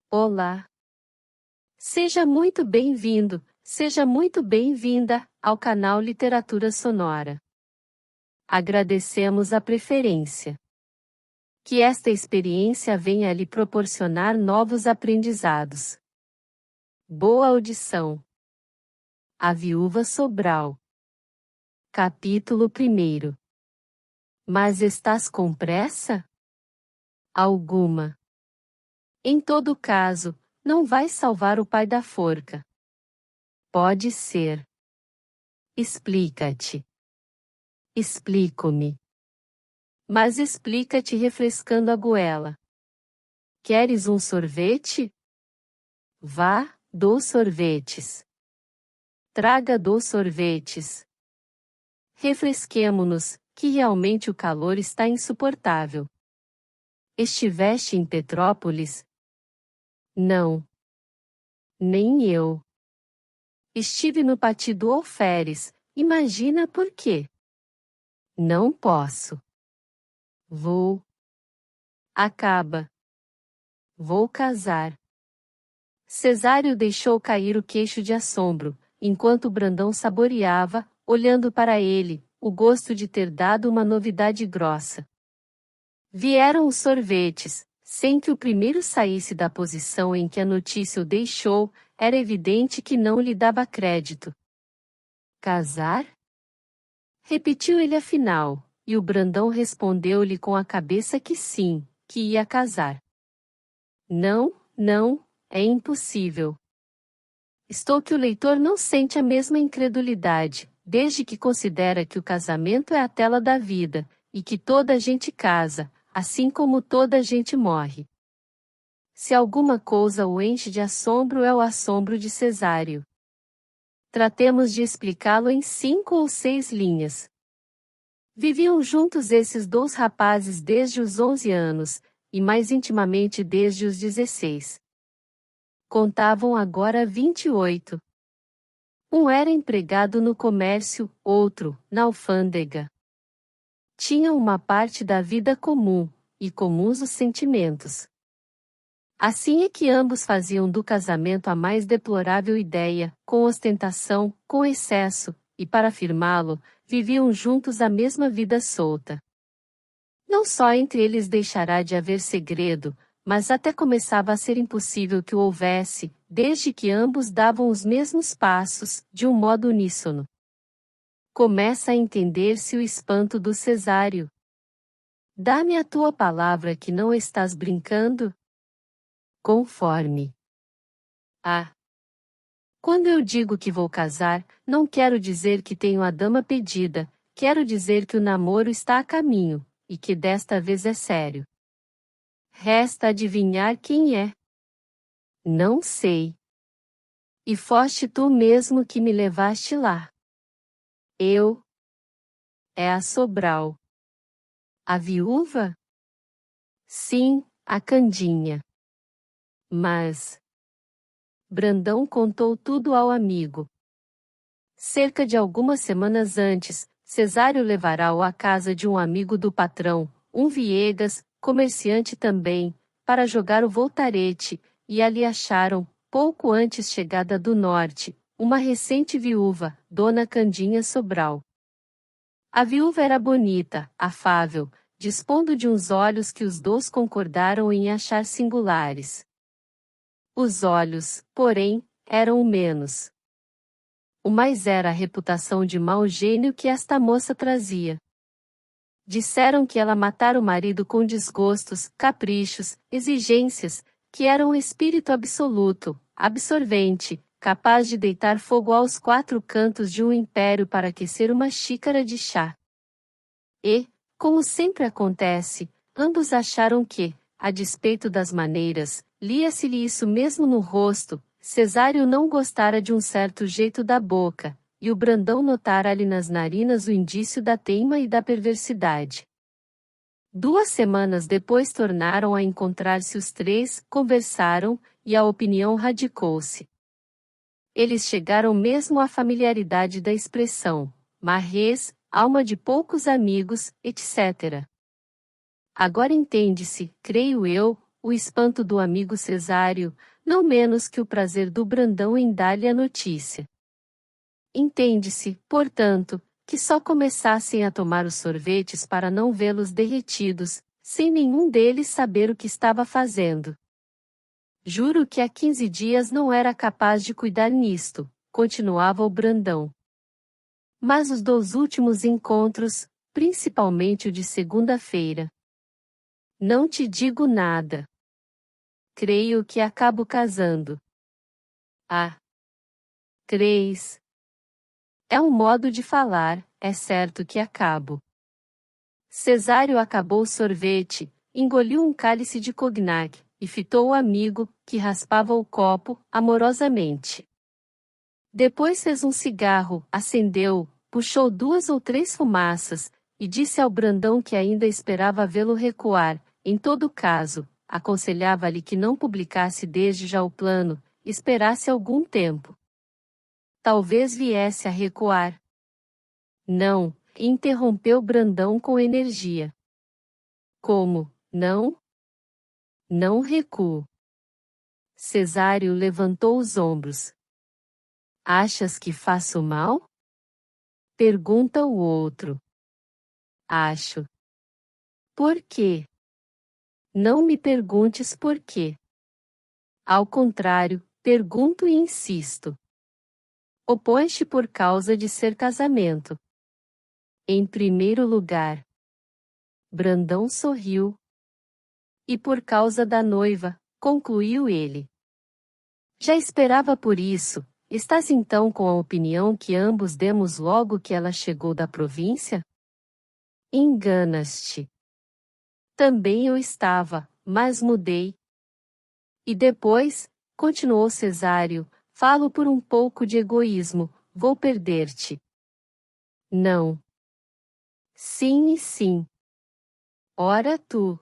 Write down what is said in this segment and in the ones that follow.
Olá! Seja muito bem-vindo, seja muito bem-vinda ao canal Literatura Sonora. Agradecemos a preferência. Que esta experiência venha a lhe proporcionar novos aprendizados. Boa audição. A Viúva Sobral. Capítulo 1. Mas estás com pressa? Alguma. Em todo caso, não vais salvar o pai da forca. Pode ser. Explica-te. Explico-me. Mas explica-te refrescando a goela. Queres um sorvete? Vá, dou sorvetes. Traga 2 sorvetes. Refresquemo-nos, que realmente o calor está insuportável. Estiveste em Petrópolis? Não. Nem eu. Estive no Pati do Alferes, imagina por quê. Não posso. Vou. Acaba. Vou casar. Cesário deixou cair o queixo de assombro, enquanto Brandão saboreava, olhando para ele, o gosto de ter dado uma novidade grossa. Vieram os sorvetes, sem que o primeiro saísse da posição em que a notícia o deixou, era evidente que não lhe dava crédito. Casar? Repetiu ele afinal, e o Brandão respondeu-lhe com a cabeça que sim, que ia casar. Não, não, é impossível. Estou que o leitor não sente a mesma incredulidade, desde que considera que o casamento é a tela da vida, e que toda a gente casa, assim como toda a gente morre. Se alguma coisa o enche de assombro é o assombro de Cesário. Tratemos de explicá-lo em 5 ou 6 linhas. Viviam juntos esses 2 rapazes desde os 11 anos, e mais intimamente desde os 16. Contavam agora 28. Um era empregado no comércio, outro, na alfândega. Tinham uma parte da vida comum, e comuns os sentimentos. Assim é que ambos faziam do casamento a mais deplorável ideia, com ostentação, com excesso, e para afirmá-lo, viviam juntos a mesma vida solta. Não só entre eles deixará de haver segredo, mas até começava a ser impossível que o houvesse, desde que ambos davam os mesmos passos, de um modo uníssono. Começa a entender-se o espanto do Cesário. Dá-me a tua palavra que não estás brincando? Conforme. Ah! Quando eu digo que vou casar, não quero dizer que tenho a dama pedida, quero dizer que o namoro está a caminho, e que desta vez é sério. Resta adivinhar quem é. Não sei. E foste tu mesmo que me levaste lá. Eu. É a Sobral. A viúva? Sim, a Candinha. Mas... Brandão contou tudo ao amigo. Cerca de algumas semanas antes, Cesário levará-o à casa de um amigo do patrão, um Viegas, comerciante também, para jogar o voltarete, e ali acharam, pouco antes chegada do norte, uma recente viúva, Dona Candinha Sobral. A viúva era bonita, afável, dispondo de uns olhos que os 2 concordaram em achar singulares. Os olhos, porém, eram o menos. O mais era a reputação de mau gênio que esta moça trazia. Disseram que ela matara o marido com desgostos, caprichos, exigências, que era um espírito absoluto, absorvente, capaz de deitar fogo aos 4 cantos de um império para aquecer uma xícara de chá. E, como sempre acontece, ambos acharam que, a despeito das maneiras, lia-se-lhe isso mesmo no rosto. Cesário não gostara de um certo jeito da boca, e o Brandão notara-lhe nas narinas o indício da teima e da perversidade. 2 semanas depois tornaram a encontrar-se os 3, conversaram, e a opinião radicou-se. Eles chegaram mesmo à familiaridade da expressão, marrês, alma de poucos amigos, etc. Agora entende-se, creio eu, o espanto do amigo Cesário, não menos que o prazer do Brandão em dar-lhe a notícia. Entende-se, portanto, que só começassem a tomar os sorvetes para não vê-los derretidos, sem nenhum deles saber o que estava fazendo. Juro que há 15 dias não era capaz de cuidar nisto, continuava o Brandão. Mas os 2 últimos encontros, principalmente o de segunda-feira. Não te digo nada. Creio que acabo casando. Ah! Crees? É um modo de falar, é certo que acabo. Cesário acabou o sorvete, engoliu um cálice de cognac, e fitou o amigo, que raspava o copo, amorosamente. Depois fez um cigarro, acendeu, puxou 2 ou 3 fumaças, e disse ao Brandão que ainda esperava vê-lo recuar, em todo caso, aconselhava-lhe que não publicasse desde já o plano, esperasse algum tempo. Talvez viesse a recuar. Não, interrompeu Brandão com energia. Como, não? Não recuo. Cesário levantou os ombros. Achas que faço mal? Pergunta o outro. Acho. Por quê? Não me perguntes por quê. Ao contrário, pergunto e insisto. Opões-te por causa de ser casamento. Em primeiro lugar. Brandão sorriu. E por causa da noiva, concluiu ele. Já esperava por isso. Estás então com a opinião que ambos demos logo que ela chegou da província? Enganas-te. Também eu estava, mas mudei. E depois, continuou Cesário, falo por um pouco de egoísmo, vou perder-te. Não. Sim e sim. Ora tu.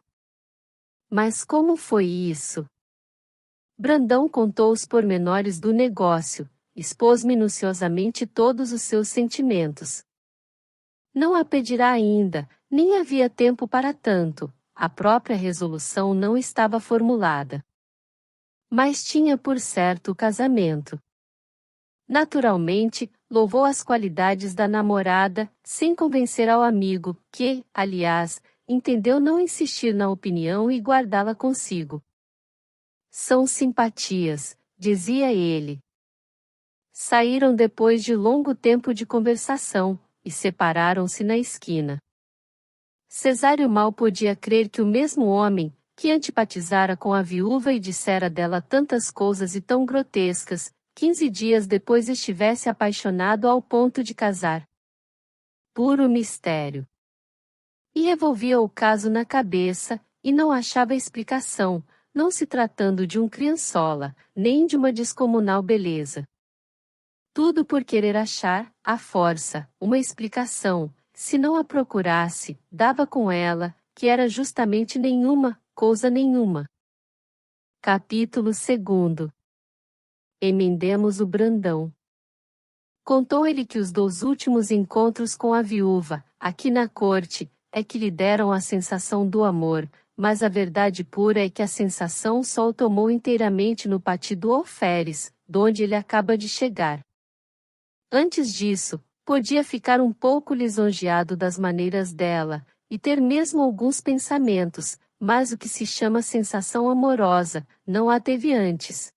Mas como foi isso? Brandão contou os pormenores do negócio, expôs minuciosamente todos os seus sentimentos. Não a pedirá ainda, nem havia tempo para tanto, a própria resolução não estava formulada. Mas tinha por certo o casamento. Naturalmente, louvou as qualidades da namorada, sem convencer ao amigo, que, aliás, entendeu não insistir na opinião e guardá-la consigo. São simpatias, dizia ele. Saíram depois de longo tempo de conversação, e separaram-se na esquina. Cesário mal podia crer que o mesmo homem, que antipatizara com a viúva e dissera dela tantas coisas e tão grotescas, 15 dias depois estivesse apaixonado ao ponto de casar. Puro mistério. E revolvia o caso na cabeça, e não achava explicação, não se tratando de um criançola, nem de uma descomunal beleza. Tudo por querer achar, à força, uma explicação, se não a procurasse, dava com ela, que era justamente nenhuma, coisa nenhuma. Capítulo 2. Emendemos o Brandão. Contou ele que os 2 últimos encontros com a viúva, aqui na corte, é que lhe deram a sensação do amor, mas a verdade pura é que a sensação só o tomou inteiramente no pátio do Alferes, donde ele acaba de chegar. Antes disso, podia ficar um pouco lisonjeado das maneiras dela, e ter mesmo alguns pensamentos, mas o que se chama sensação amorosa, não a teve antes.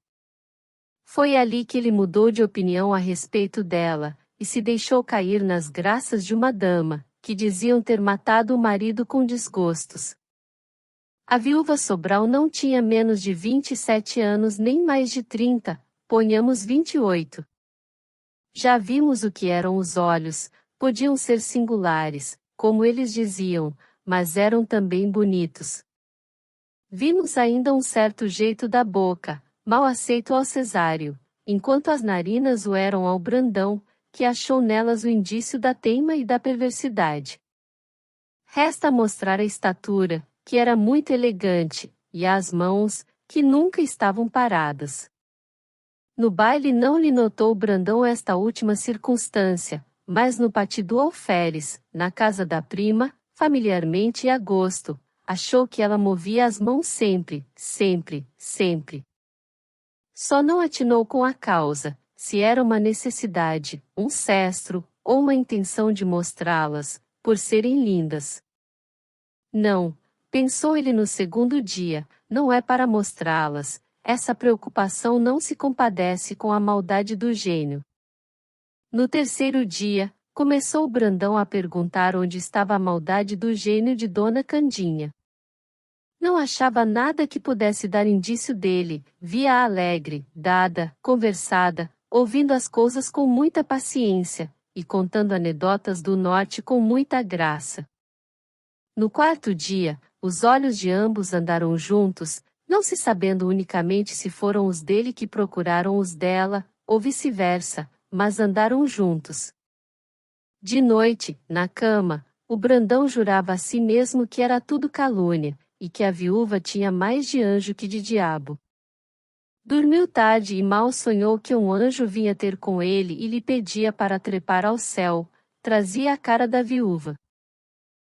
Foi ali que ele mudou de opinião a respeito dela, e se deixou cair nas graças de uma dama, que diziam ter matado o marido com desgostos. A viúva Sobral não tinha menos de 27 anos nem mais de 30, ponhamos 28. Já vimos o que eram os olhos, podiam ser singulares, como eles diziam, mas eram também bonitos. Vimos ainda um certo jeito da boca, mal aceito ao Cesário, enquanto as narinas o eram ao Brandão, que achou nelas o indício da teima e da perversidade. Resta mostrar a estatura, que era muito elegante, e as mãos, que nunca estavam paradas. No baile não lhe notou Brandão esta última circunstância, mas no pátio do Alferes, na casa da prima, familiarmente e a gosto, achou que ela movia as mãos sempre, sempre, sempre. Só não atinou com a causa, se era uma necessidade, um cestro, ou uma intenção de mostrá-las, por serem lindas. Não, pensou ele no segundo dia, não é para mostrá-las, essa preocupação não se compadece com a maldade do gênio. No terceiro dia, começou Brandão a perguntar onde estava a maldade do gênio de Dona Candinha. Não achava nada que pudesse dar indício dele, via-a alegre, dada, conversada, ouvindo as coisas com muita paciência, e contando anedotas do norte com muita graça. No quarto dia, os olhos de ambos andaram juntos, não se sabendo unicamente se foram os dele que procuraram os dela, ou vice-versa, mas andaram juntos. De noite, na cama, o Brandão jurava a si mesmo que era tudo calúnia, e que a viúva tinha mais de anjo que de diabo. Dormiu tarde e mal sonhou que um anjo vinha ter com ele e lhe pedia para trepar ao céu, trazia a cara da viúva.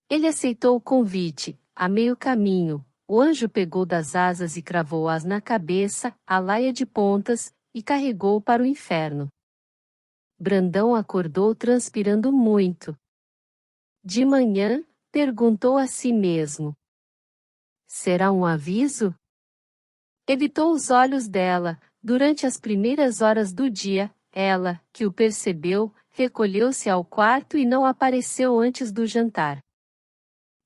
Ele aceitou o convite, a meio caminho, o anjo pegou das asas e cravou-as na cabeça, a laia de pontas, e carregou-o para o inferno. Brandão acordou transpirando muito. De manhã, perguntou a si mesmo: será um aviso? Evitou os olhos dela, durante as primeiras horas do dia, ela, que o percebeu, recolheu-se ao quarto e não apareceu antes do jantar.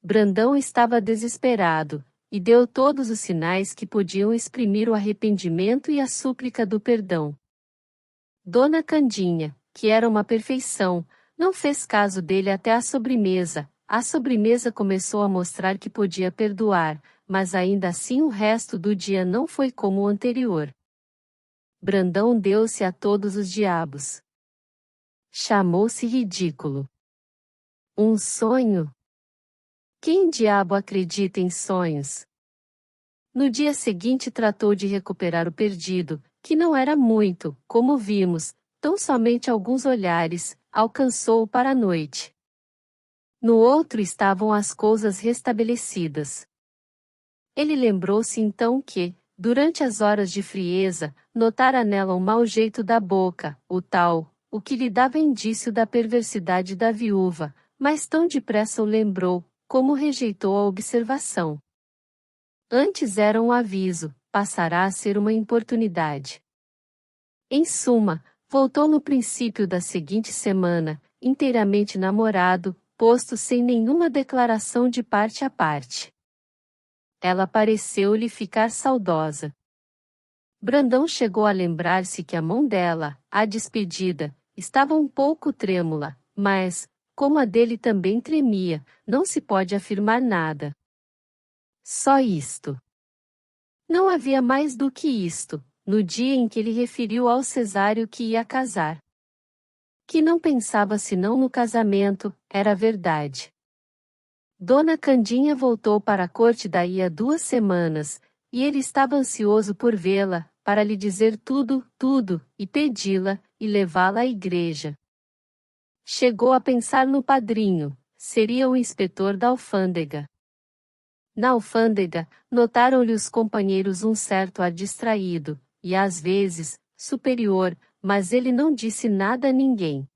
Brandão estava desesperado, e deu todos os sinais que podiam exprimir o arrependimento e a súplica do perdão. Dona Candinha, que era uma perfeição, não fez caso dele até a sobremesa. A sobremesa começou a mostrar que podia perdoar, mas ainda assim o resto do dia não foi como o anterior. Brandão deu-se a todos os diabos. Chamou-se ridículo. Um sonho? Quem diabo acredita em sonhos? No dia seguinte tratou de recuperar o perdido, que não era muito, como vimos, tão somente alguns olhares, alcançou-o para a noite. No outro estavam as coisas restabelecidas. Ele lembrou-se então que, durante as horas de frieza, notara nela o mau jeito da boca, o que lhe dava indício da perversidade da viúva, mas tão depressa o lembrou, como rejeitou a observação. Antes era um aviso, passará a ser uma importunidade. Em suma, voltou no princípio da seguinte semana, inteiramente namorado, posto sem nenhuma declaração de parte a parte. Ela pareceu-lhe ficar saudosa. Brandão chegou a lembrar-se que a mão dela, à despedida, estava um pouco trêmula, mas, como a dele também tremia, não se pode afirmar nada. Só isto. Não havia mais do que isto, no dia em que ele referiu ao Cesário que ia casar. Que não pensava senão no casamento, era verdade. Dona Candinha voltou para a corte daí a 2 semanas, e ele estava ansioso por vê-la, para lhe dizer tudo, tudo, e pedi-la, e levá-la à igreja. Chegou a pensar no padrinho, seria o inspetor da alfândega. Na alfândega, notaram-lhe os companheiros um certo ar distraído, e às vezes, superior, mas ele não disse nada a ninguém.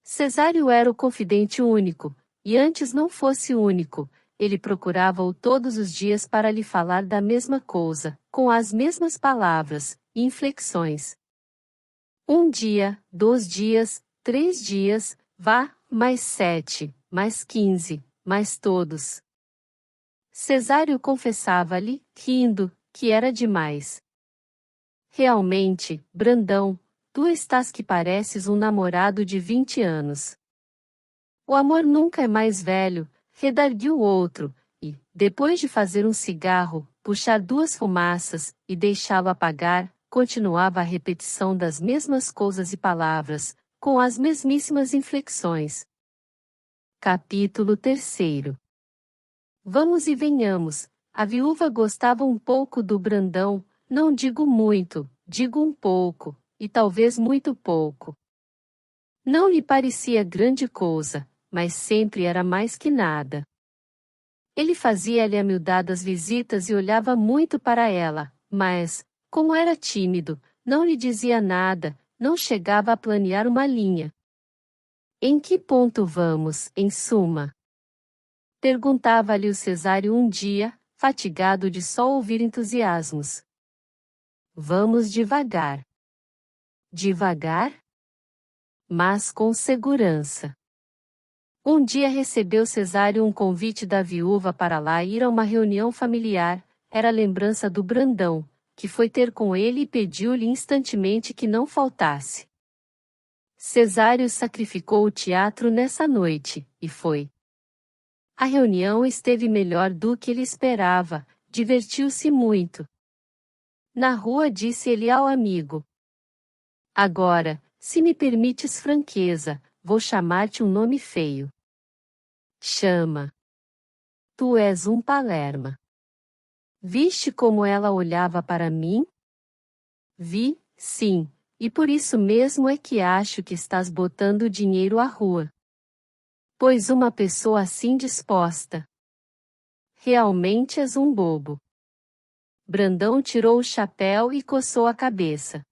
Cesário era o confidente único, e antes não fosse único, ele procurava-o todos os dias para lhe falar da mesma coisa, com as mesmas palavras, e inflexões. 1 dia, 2 dias, 3 dias, vá, mais 7, mais 15, mais todos. Cesário confessava-lhe, rindo, que era demais. Realmente, Brandão, tu estás que pareces um namorado de 20 anos. O amor nunca é mais velho, redarguiu o outro, e, depois de fazer um cigarro, puxar 2 fumaças, e deixá-lo apagar, continuava a repetição das mesmas coisas e palavras, com as mesmíssimas inflexões. Capítulo 3. Vamos e venhamos, a viúva gostava um pouco do Brandão, não digo muito, digo um pouco, e talvez muito pouco. Não lhe parecia grande coisa, mas sempre era mais que nada. Ele fazia-lhe amiudadas visitas e olhava muito para ela, mas, como era tímido, não lhe dizia nada, não chegava a planear uma linha. Em que ponto vamos, em suma? Perguntava-lhe o Cesário um dia, fatigado de só ouvir entusiasmos. Vamos devagar. Devagar? Mas com segurança. Um dia recebeu Cesário um convite da viúva para lá ir a uma reunião familiar, era lembrança do Brandão, que foi ter com ele e pediu-lhe instantemente que não faltasse. Cesário sacrificou o teatro nessa noite, e foi. A reunião esteve melhor do que ele esperava, divertiu-se muito. Na rua disse ele ao amigo. Agora, se me permites franqueza, vou chamar-te um nome feio. Chama. Tu és um palerma. Viste como ela olhava para mim? Vi, sim, e por isso mesmo é que acho que estás botando dinheiro à rua. Pois uma pessoa assim disposta. Realmente és um bobo. Brandão tirou o chapéu e coçou a cabeça.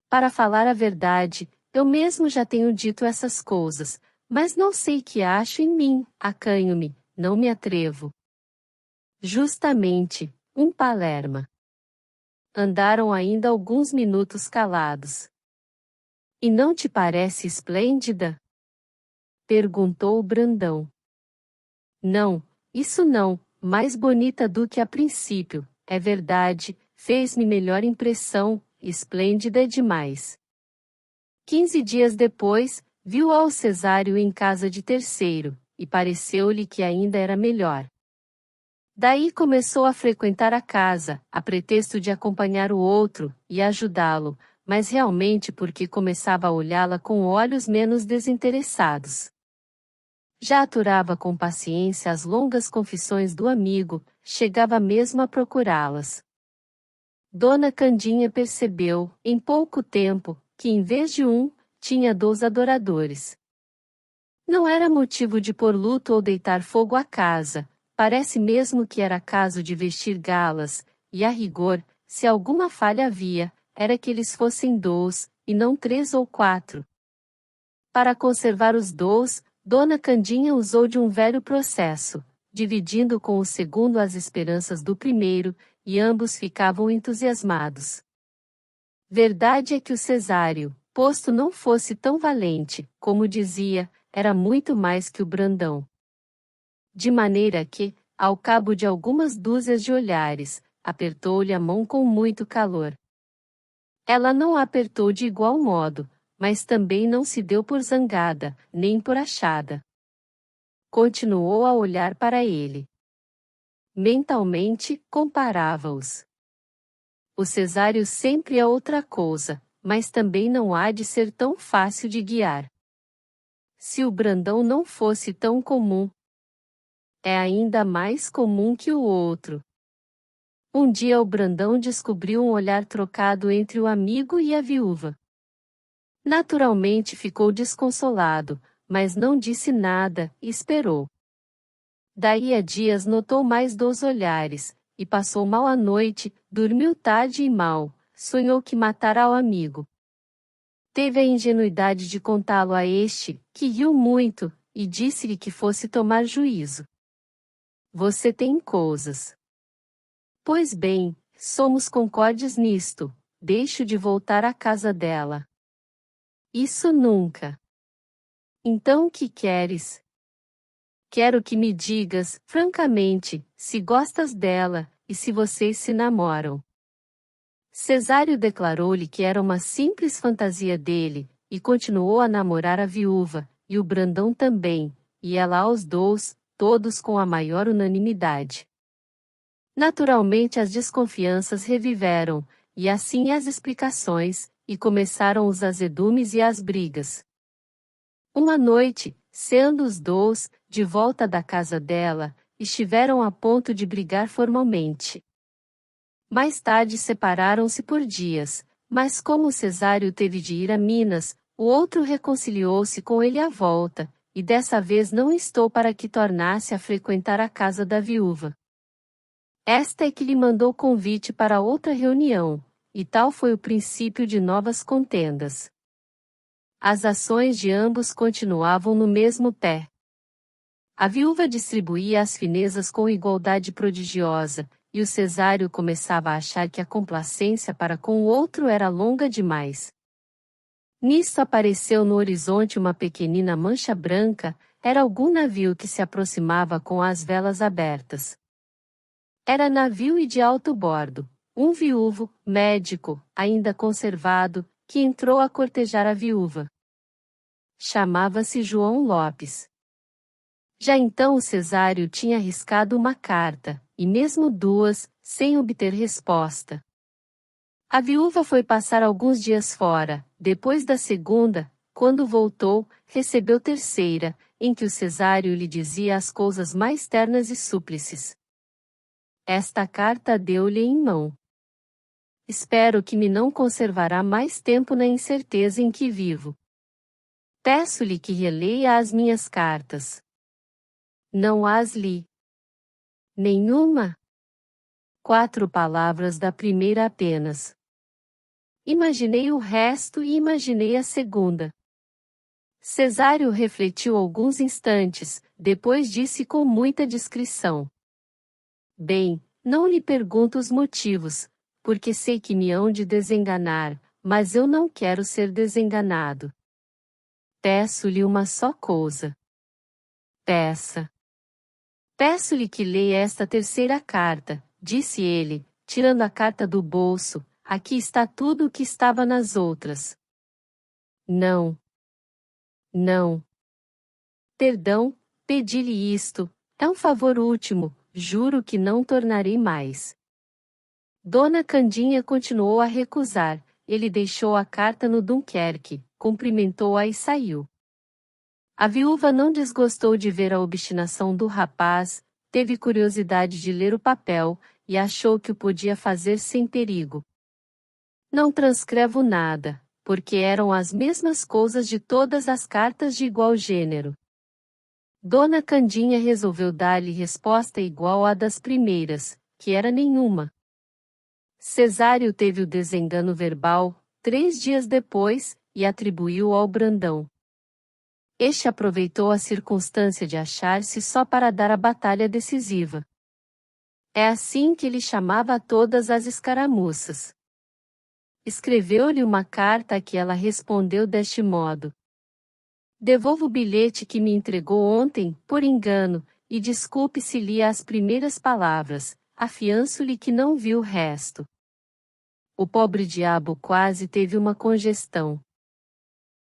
Para falar a verdade, eu mesmo já tenho dito essas coisas, mas não sei que acho em mim, acanho-me, não me atrevo. Justamente, um palerma. Andaram ainda alguns minutos calados. E não te parece esplêndida? Perguntou o Brandão. Não, isso não, mais bonita do que a princípio, é verdade, fez-me melhor impressão, esplêndida demais. 15 dias depois, viu ao Cesário em casa de terceiro, e pareceu-lhe que ainda era melhor. Daí começou a frequentar a casa, a pretexto de acompanhar o outro, e ajudá-lo, mas realmente porque começava a olhá-la com olhos menos desinteressados. Já aturava com paciência as longas confissões do amigo, chegava mesmo a procurá-las. Dona Candinha percebeu, em pouco tempo, que em vez de um, tinha 2 adoradores. Não era motivo de pôr luto ou deitar fogo à casa, parece mesmo que era caso de vestir galas, e a rigor, se alguma falha havia, era que eles fossem 2, e não 3 ou 4. Para conservar os 2, Dona Candinha usou de um velho processo, dividindo com o segundo as esperanças do primeiro, e ambos ficavam entusiasmados. Verdade é que o Cesário, posto não fosse tão valente, como dizia, era muito mais que o Brandão. De maneira que, ao cabo de algumas dúzias de olhares, apertou-lhe a mão com muito calor. Ela não a apertou de igual modo, mas também não se deu por zangada, nem por achada. Continuou a olhar para ele. Mentalmente, comparava-os. O Cesário sempre é outra coisa, mas também não há de ser tão fácil de guiar. Se o Brandão não fosse tão comum, é ainda mais comum que o outro. Um dia o Brandão descobriu um olhar trocado entre o amigo e a viúva. Naturalmente ficou desconsolado, mas não disse nada, e esperou. Daí a dias notou mais 2 olhares, e passou mal a noite, dormiu tarde e mal, sonhou que matara ao amigo. Teve a ingenuidade de contá-lo a este, que riu muito, e disse-lhe que fosse tomar juízo. Você tem coisas. Pois bem, somos concordes nisto, deixo de voltar à casa dela. Isso nunca. Então o que queres? Quero que me digas, francamente, se gostas dela, e se vocês se namoram. Cesário declarou-lhe que era uma simples fantasia dele, e continuou a namorar a viúva, e o Brandão também, e ela aos 2, todos com a maior unanimidade. Naturalmente as desconfianças reviveram, e assim as explicações, e começaram os azedumes e as brigas. Uma noite, sendo os 2, de volta da casa dela, estiveram a ponto de brigar formalmente. Mais tarde separaram-se por dias, mas como Cesário teve de ir a Minas, o outro reconciliou-se com ele à volta, e dessa vez não estou para que tornasse a frequentar a casa da viúva. Esta é que lhe mandou convite para outra reunião, e tal foi o princípio de novas contendas. As ações de ambos continuavam no mesmo pé. A viúva distribuía as finezas com igualdade prodigiosa, e o Cesário começava a achar que a complacência para com o outro era longa demais. Nisto apareceu no horizonte uma pequenina mancha branca, era algum navio que se aproximava com as velas abertas. Era navio e de alto bordo, um viúvo, médico, ainda conservado, que entrou a cortejar a viúva. Chamava-se João Lopes. Já então o Cesário tinha arriscado uma carta, e mesmo duas, sem obter resposta. A viúva foi passar alguns dias fora, depois da segunda, quando voltou, recebeu terceira, em que o Cesário lhe dizia as coisas mais ternas e súplices. Esta carta deu-lhe em mão. Espero que me não conservará mais tempo na incerteza em que vivo. Peço-lhe que releia as minhas cartas. Não as li. Nenhuma? 4 palavras da primeira apenas. Imaginei o resto e imaginei a segunda. Cesário refletiu alguns instantes, depois disse com muita discrição. Bem, não lhe pergunto os motivos, porque sei que me hão de desenganar, mas eu não quero ser desenganado. Peço-lhe uma só coisa. Peça. Peço-lhe que leia esta terceira carta, disse ele, tirando a carta do bolso, aqui está tudo o que estava nas outras. Não. Não. Perdão, pedi-lhe isto, é um favor último, juro que não tornarei mais. Dona Candinha continuou a recusar, ele deixou a carta no Dunkerque, cumprimentou-a e saiu. A viúva não desgostou de ver a obstinação do rapaz, teve curiosidade de ler o papel, e achou que o podia fazer sem perigo. Não transcrevo nada, porque eram as mesmas coisas de todas as cartas de igual gênero. Dona Candinha resolveu dar-lhe resposta igual à das primeiras, que era nenhuma. Cesário teve o desengano verbal, 3 dias depois, e atribuiu ao Brandão. Este aproveitou a circunstância de achar-se só para dar a batalha decisiva. É assim que ele chamava a todas as escaramuças. Escreveu-lhe uma carta a que ela respondeu deste modo. Devolvo o bilhete que me entregou ontem, por engano, e desculpe se li as primeiras palavras, afianço-lhe que não vi o resto. O pobre diabo quase teve uma congestão.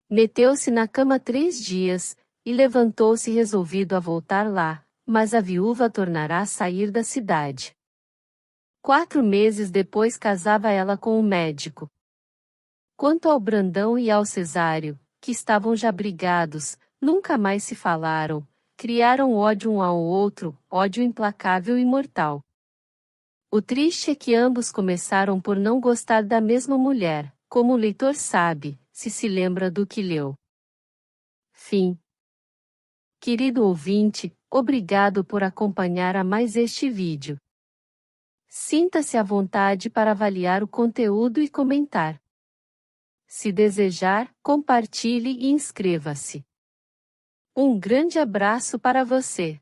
Meteu-se na cama 3 dias, e levantou-se resolvido a voltar lá, mas a viúva tornará a sair da cidade. 4 meses depois casava ela com o médico. Quanto ao Brandão e ao Cesário, que estavam já brigados, nunca mais se falaram, criaram ódio um ao outro, ódio implacável e mortal. O triste é que ambos começaram por não gostar da mesma mulher, como o leitor sabe, se lembra do que leu. Fim. Querido ouvinte, obrigado por acompanhar a mais este vídeo. Sinta-se à vontade para avaliar o conteúdo e comentar. Se desejar, compartilhe e inscreva-se. Um grande abraço para você.